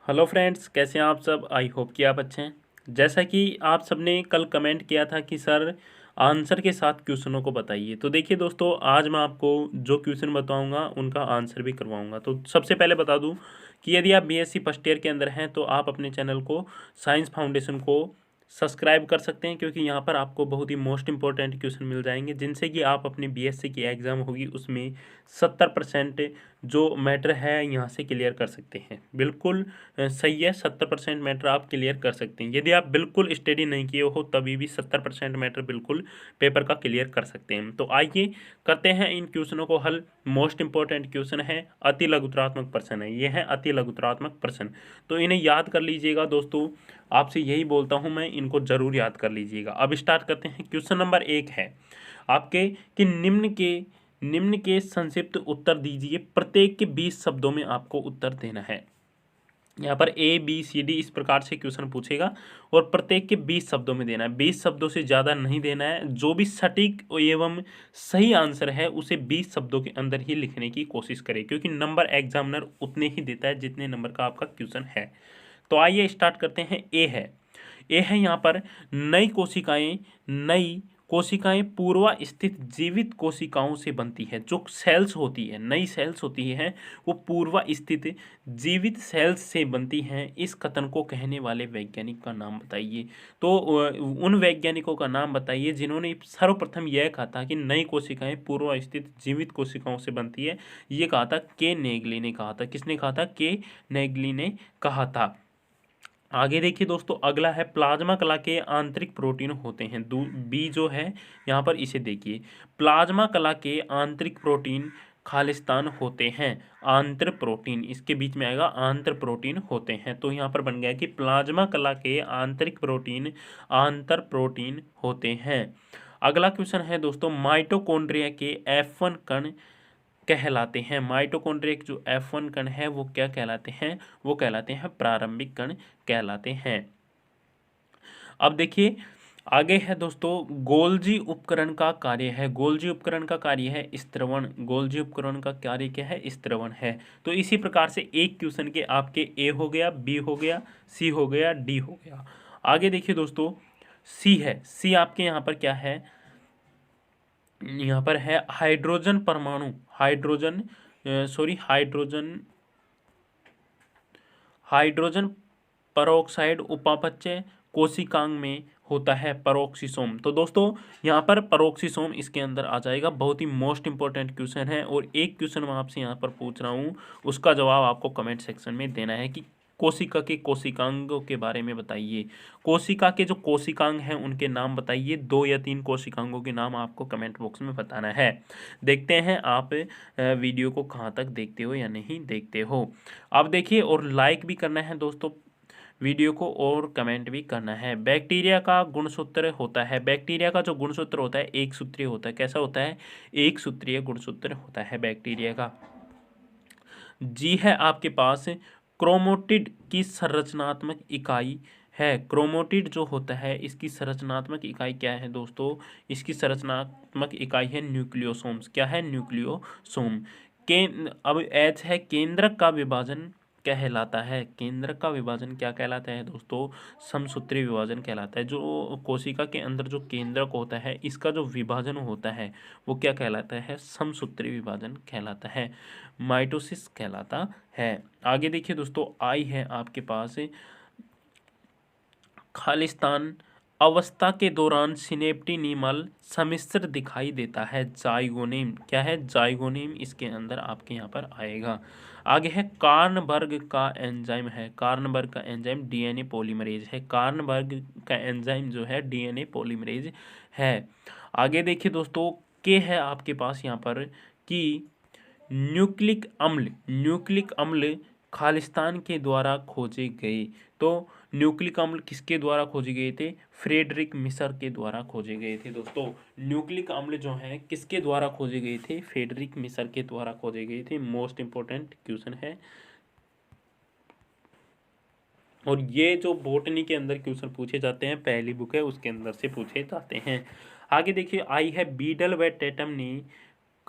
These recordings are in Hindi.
हेलो फ्रेंड्स, कैसे हैं आप सब। आई होप कि आप अच्छे हैं। जैसा कि आप सबने कल कमेंट किया था कि सर आंसर के साथ क्वेश्चनों को बताइए, तो देखिए दोस्तों, आज मैं आपको जो क्वेश्चन बताऊंगा उनका आंसर भी करवाऊंगा। तो सबसे पहले बता दूं कि यदि आप बीएससी फर्स्ट ईयर के अंदर हैं तो आप अपने चैनल को साइंस फाउंडेशन को सब्सक्राइब कर सकते हैं, क्योंकि यहाँ पर आपको बहुत ही मोस्ट इंपॉर्टेंट क्वेश्चन मिल जाएंगे जिनसे कि आप अपनी बीएससी की एग्ज़ाम होगी उसमें 70% जो मैटर है यहाँ से क्लियर कर सकते हैं। बिल्कुल सही है, 70% मैटर आप क्लियर कर सकते हैं। यदि आप बिल्कुल स्टडी नहीं किए हो तभी भी 70% मैटर बिल्कुल पेपर का क्लियर कर सकते हैं। तो आइए करते हैं इन क्वेश्चनों को हल। मोस्ट इंपॉर्टेंट क्वेश्चन है, अति लघुतरात्मक प्रश्न है, ये है अति लघुतरात्मक प्रश्न। तो इन्हें याद कर लीजिएगा दोस्तों, आपसे यही बोलता हूँ मैं, इनको जरूर याद कर लीजिएगा। अब स्टार्ट करते हैं। क्वेश्चन नंबर 1 है आपके कि निम्न के संक्षिप्त उत्तर दीजिए। प्रत्येक के 20 शब्दों में आपको उत्तर देना है। यहाँ पर ए बी सी डी इस प्रकार से क्वेश्चन पूछेगा और प्रत्येक के 20 शब्दों में देना है। 20 शब्दों से ज़्यादा नहीं देना है। जो भी सटीक एवं सही आंसर है उसे 20 शब्दों के अंदर ही लिखने की कोशिश करें, क्योंकि नंबर एग्जामिनर उतने ही देता है जितने नंबर का आपका क्वेश्चन है। तो आइए स्टार्ट करते हैं। ए है यहाँ पर नई कोशिकाएं पूर्वा स्थित जीवित कोशिकाओं से बनती है। जो सेल्स होती है, नई सेल्स होती है, वो पूर्वा स्थित जीवित सेल्स से बनती हैं। इस कथन को कहने वाले वैज्ञानिक का नाम बताइए। तो उन वैज्ञानिकों का नाम बताइए जिन्होंने सर्वप्रथम यह कहा था कि नई कोशिकाएं पूर्वा स्थित जीवित कोशिकाओं से बनती है। ये कहा था के नेगली ने कहा था। किसने कहा था? के नेगली ने कहा था। आगे देखिए दोस्तों, अगला है प्लाज्मा कला के आंतरिक प्रोटीन होते हैं। बी जो है यहाँ पर इसे देखिए, प्लाज्मा कला के आंतरिक प्रोटीन खालिस्तान होते हैं। आंतर प्रोटीन इसके बीच में आएगा, आंतर प्रोटीन होते हैं। तो यहाँ पर बन गया कि प्लाज्मा कला के आंतरिक प्रोटीन आंतर प्रोटीन होते हैं। अगला क्वेश्चन है दोस्तों, माइटोकॉन्ड्रिया के F1 कण कहलाते हैं। माइटोकॉन्ड्रिया के जो F1 कण है वो क्या कहलाते हैं? वो कहलाते हैं प्रारंभिक कण कहलाते हैं। अब देखिए आगे है दोस्तों, गोल्जी उपकरण का कार्य है। गोल्जी उपकरण का कार्य है स्त्रवण। गोल्जी उपकरण का कार्य क्या है? स्त्रवण है। तो इसी प्रकार से एक क्वेश्चन के आपके ए हो गया, बी हो गया, सी हो गया, डी हो गया। आगे देखिए दोस्तों, सी है। सी आपके यहाँ पर क्या है? यहाँ पर है हाइड्रोजन परमाणु। हाइड्रोजन परोक्साइड उपापचय कोशिकांग में होता है, परोक्सीसोम। तो दोस्तों यहाँ पर परोक्सीसोम इसके अंदर आ जाएगा। बहुत ही मोस्ट इंपॉर्टेंट क्वेश्चन है और एक क्वेश्चन मैं आपसे यहाँ पर पूछ रहा हूँ, उसका जवाब आपको कमेंट सेक्शन में देना है कि कोशिका के कोशिकांगों के बारे में बताइए। कोशिका के जो कोशिकांग हैं उनके नाम बताइए। 2 या 3 कोशिकांगों के नाम आपको कमेंट बॉक्स में बताना है। देखते हैं आप वीडियो को कहाँ तक देखते हो या नहीं देखते हो। अब देखिए, और लाइक भी करना है दोस्तों वीडियो को, और कमेंट भी करना है। बैक्टीरिया का गुणसूत्र होता है। बैक्टीरिया का जो गुणसूत्र होता है एक सूत्रीय होता है। कैसा होता है? एक सूत्रीय गुणसूत्र होता है बैक्टीरिया का। जी है आपके पास, क्रोमोटिड की संरचनात्मक इकाई है। क्रोमोटिड जो होता है इसकी संरचनात्मक इकाई क्या है दोस्तों? इसकी संरचनात्मक इकाई है न्यूक्लियोसोम्स। क्या है? न्यूक्लियोसोम। के अब एच है, केंद्रक का विभाजन कहलाता है। केंद्रक का विभाजन क्या कहलाता है दोस्तों? समसूत्री विभाजन कहलाता है। जो कोशिका के अंदर जो केंद्रक होता है इसका जो विभाजन होता है वो क्या कहलाता है? समसूत्री विभाजन कहलाता है, माइटोसिस कहलाता है। आगे देखिए दोस्तों, आई है आपके पास, खालिस्तान अवस्था के दौरान सिनेप्टिनिमल सम्मिश्र दिखाई देता है। जाइगोनिम। क्या है? जाइगोनिम इसके अंदर आपके यहाँ पर आएगा। आगे है कार्नबर्ग का एंजाइम है। कार्नबर्ग का एंजाइम डीएनए पॉलीमरेज है। कार्नबर्ग का एंजाइम जो है डीएनए पॉलीमरेज है। आगे देखिए दोस्तों, के है आपके पास यहाँ पर कि न्यूक्लिक अम्ल खालिस्तान के द्वारा खोजे गए। तो न्यूक्लिक अम्ल किसके द्वारा खोजे गए थे? फ्रेडरिक मिसर के द्वारा खोजे गए थे दोस्तों। न्यूक्लिक अम्ल जो हैं किसके द्वारा खोजे गए थे? फ्रेडरिक मिसर के द्वारा खोजे गए थे। मोस्ट इंपॉर्टेंट क्वेश्चन है और ये जो बोटनी के अंदर क्वेश्चन पूछे जाते हैं, पहली बुक है उसके अंदर से पूछे जाते हैं। आगे देखिए, आई है बीडल व टेटम ने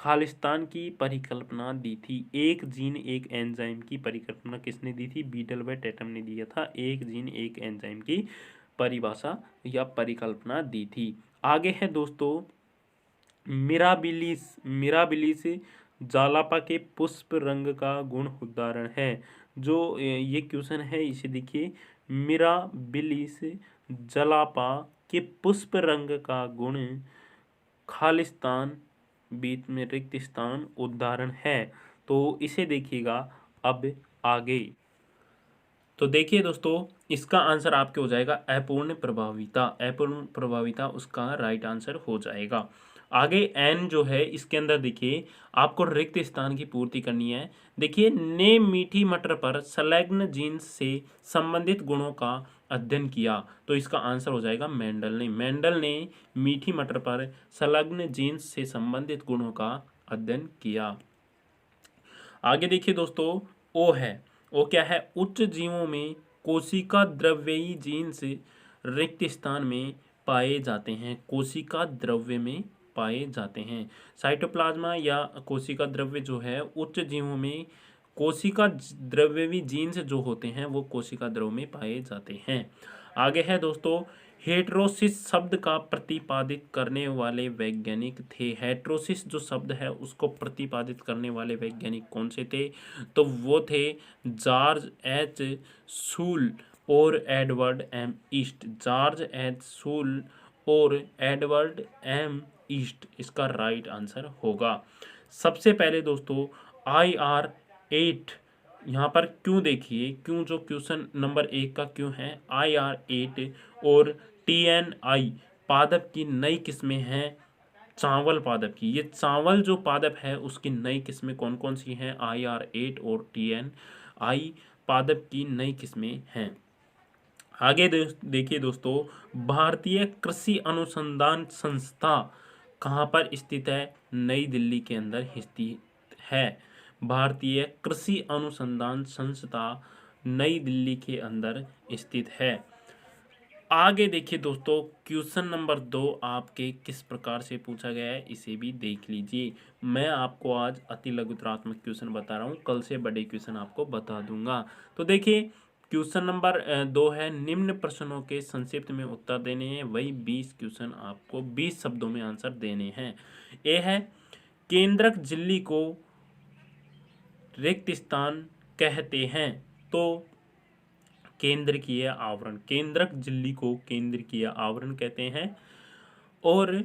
खालिस्तान की परिकल्पना दी थी? एक जीन एक एंजाइम की परिकल्पना किसने दी थी? बीटल व टेटम ने दिया था। एक जीन एक एंजाइम की परिभाषा या परिकल्पना दी थी। आगे है दोस्तों मिराबिलिस। मिराबिलिस जालापा के पुष्प रंग का गुण उदाहरण है। जो ये क्वेश्चन है इसे देखिए, मिराबिलिस जलापा के पुष्प रंग का गुण, खालिस्तान बीच में रिक्त स्थान उदाहरण है। तो इसे देखिएगा अब आगे। तो देखिए दोस्तों इसका आंसर आपके हो जाएगा अपूर्ण प्रभाविता। अपूर्ण प्रभाविता उसका राइट आंसर हो जाएगा। आगे एन जो है इसके अंदर देखिए आपको रिक्त स्थान की पूर्ति करनी है। देखिए ने मीठी मटर पर संलग्न जीन्स से संबंधित गुणों का अध्ययन किया। तो इसका आंसर हो जाएगा मेंडल ने। मेंडल ने मीठी मटर पर संलग्न जीन्स से संबंधित गुणों का अध्ययन किया। आगे देखिए दोस्तों ओ है। ओ क्या है? उच्च जीवों में कोशिका द्रव्यी जीन्स रिक्त स्थान में पाए जाते हैं। कोशिका द्रव्य में पाए जाते हैं। साइटोप्लाज्मा या कोशिका द्रव्य जो है उच्च जीवों में कोशिका द्रव्यवी जीन्स जो होते हैं वो कोशिका द्रव्य में पाए जाते हैं। आगे है दोस्तों हेट्रोसिस शब्द का प्रतिपादित करने वाले वैज्ञानिक थे। हेट्रोसिस जो शब्द है उसको प्रतिपादित करने वाले वैज्ञानिक कौन से थे? तो वो थे जॉर्ज एच शूल और Edward M East. George H Shull और एडवर्ड एम ईस्ट इसका राइट आंसर होगा। सबसे पहले दोस्तों IR8 यहाँ पर क्यों देखिए, क्यों जो क्वेश्चन नंबर 1 का क्यों है IR8 और TNI पादप की नई किस्में हैं चावल पादप की। ये चावल जो पादप है उसकी नई किस्में कौन कौन सी हैं? IR8 और TNI पादप की नई किस्में हैं। आगे देखिए दोस्तों भारतीय कृषि अनुसंधान संस्था कहाँ पर स्थित है? नई दिल्ली के अंदर स्थित है। भारतीय कृषि अनुसंधान संस्था नई दिल्ली के अंदर स्थित है। आगे देखिए दोस्तों क्वेश्चन नंबर 2 आपके किस प्रकार से पूछा गया है इसे भी देख लीजिए। मैं आपको आज अति लघुतरात्मक क्वेश्चन बता रहा हूँ, कल से बड़े क्वेश्चन आपको बता दूंगा। तो देखिए क्वेश्चन नंबर 2 है निम्न प्रश्नों के संक्षिप्त में उत्तर देने हैं। वही 20 क्वेश्चन आपको 20 शब्दों में आंसर देने हैं। ए है केंद्रक झिल्ली को रिक्त स्थान कहते हैं। तो केंद्रकीय आवरण, केंद्रक झिल्ली को केंद्रकीय आवरण कहते हैं। और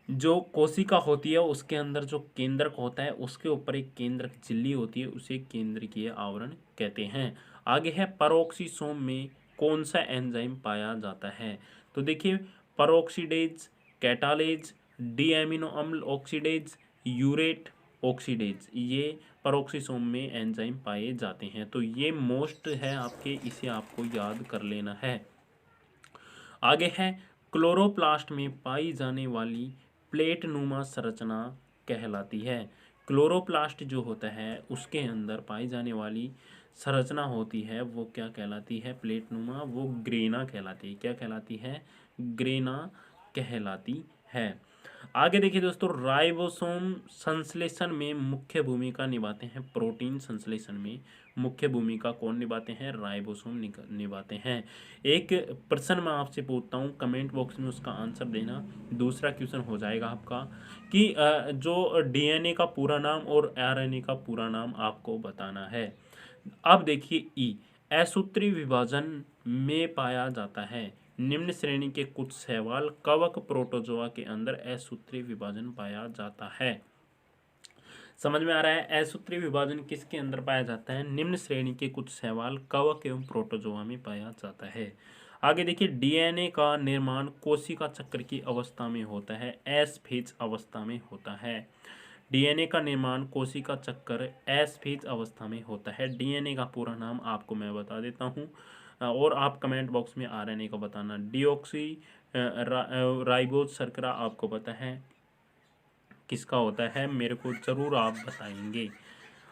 जो कोशिका होती है उसके अंदर जो केंद्रक होता है उसके ऊपर एक केंद्रक झिल्ली होती है, उसे केंद्रकीय आवरण कहते हैं। आगे है पेरोक्सिसोम में कौन सा एंजाइम पाया जाता है? तो देखिए पेरोक्सीडेज, कैटालेज, डी एमिनो अम्ल ऑक्सीडेज, यूरेट ऑक्सीडेज, ये पेरोक्सिसोम में एंजाइम पाए जाते हैं। तो ये मोस्ट है आपके, इसे आपको याद कर लेना है। आगे है क्लोरोप्लास्ट में पाई जाने वाली प्लेट नुमा संरचना कहलाती है। क्लोरोप्लास्ट जो होता है उसके अंदर पाई जाने वाली संरचना होती है वो क्या कहलाती है? प्लेट नुमा, वो ग्रेना कहलाती है। क्या कहलाती है? ग्रेना कहलाती है। आगे देखिए दोस्तों राइबोसोम संश्लेषण में मुख्य भूमिका निभाते हैं। प्रोटीन संश्लेषण में मुख्य भूमिका कौन निभाते हैं? राइबोसोम निभाते हैं। एक प्रश्न मैं आपसे पूछता हूँ, कमेंट बॉक्स में उसका आंसर देना। दूसरा क्वेश्चन हो जाएगा आपका कि जो डीएनए का पूरा नाम और आरएनए का पूरा नाम आपको बताना है। अब देखिए ई असूत्री विभाजन में पाया जाता है। निम्न श्रेणी के कुछ शैवाल कवक प्रोटोजोआ के अंदर असूत्री विभाजन पाया जाता है। समझ में आ रहा है? असूत्री विभाजन किसके अंदर पाया जाता है? निम्न श्रेणी के कुछ शैवाल कवक एवं प्रोटोजोआ में पाया जाता है। आगे देखिए डीएनए का निर्माण कोशिका चक्र की अवस्था में होता है, एस फेज अवस्था में होता है। डीएनए का निर्माण कोशिका चक्र एस फेज अवस्था में होता है। डीएनए का पूरा नाम आपको मैं बता देता हूँ और आप कमेंट बॉक्स में आरएनए का बताना। डीऑक्सी राइबोज शर्करा आपको पता है किसका होता है, मेरे को ज़रूर आप बताएंगे।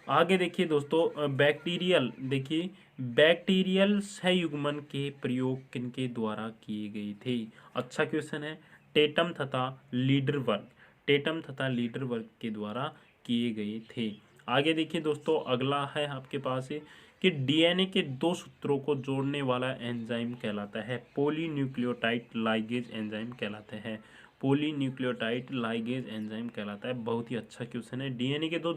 आगे देखिए दोस्तों बैक्टीरियल, देखिए बैक्टीरियल सहयुग्मन के प्रयोग किनके द्वारा किए गए थे? अच्छा क्वेश्चन है। टेटम तथा लीडरवर्ग, टेटम तथा लीडर वर्ग के द्वारा किए गए थे। आगे देखिए दोस्तों, अगला है आपके पास कि डीएनए के दो सूत्रों को जोड़ने वाला एंजाइम कहलाता है पॉलीन्यूक्लियोटाइड लाइगेज एंजाइम कहलाता है। पॉलीन्यूक्लियोटाइड लाइगेज एंजाइम कहलाता है। बहुत ही अच्छा क्वेश्चन है। डीएनए के दो,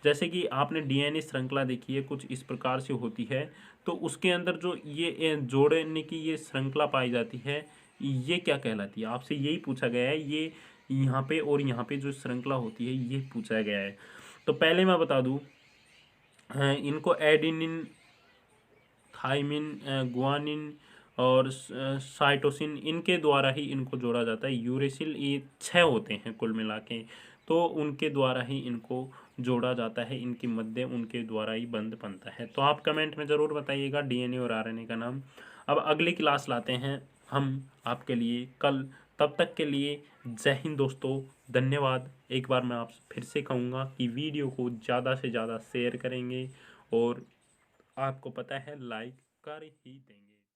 जैसे कि आपने डीएनए श्रृंखला देखी है कुछ इस प्रकार से होती है, तो उसके अंदर जो ये जोड़ने की ये श्रृंखला पाई जाती है, ये क्या कहलाती है? आपसे यही पूछा गया है। ये यहाँ पे और यहाँ पे जो श्रृंखला होती है ये पूछा गया है। तो पहले मैं बता दूं, इनको एडेनिन, थाइमिन, गुआनिन और साइटोसिन, इनके द्वारा ही इनको जोड़ा जाता है। यूरेसिल, ये 6 होते हैं कुल मिला के, तो उनके द्वारा ही इनको जोड़ा जाता है। इनकी मध्य उनके द्वारा ही बंध बनता है। तो आप कमेंट में ज़रूर बताइएगा डीएनए और आरएनए का नाम। अब अगली क्लास लाते हैं हम आपके लिए कल। तब तक के लिए जय हिंद दोस्तों, धन्यवाद। एक बार मैं आप फिर से कहूँगा कि वीडियो को ज़्यादा से ज़्यादा शेयर करेंगे और आपको पता है लाइक कर ही देंगे।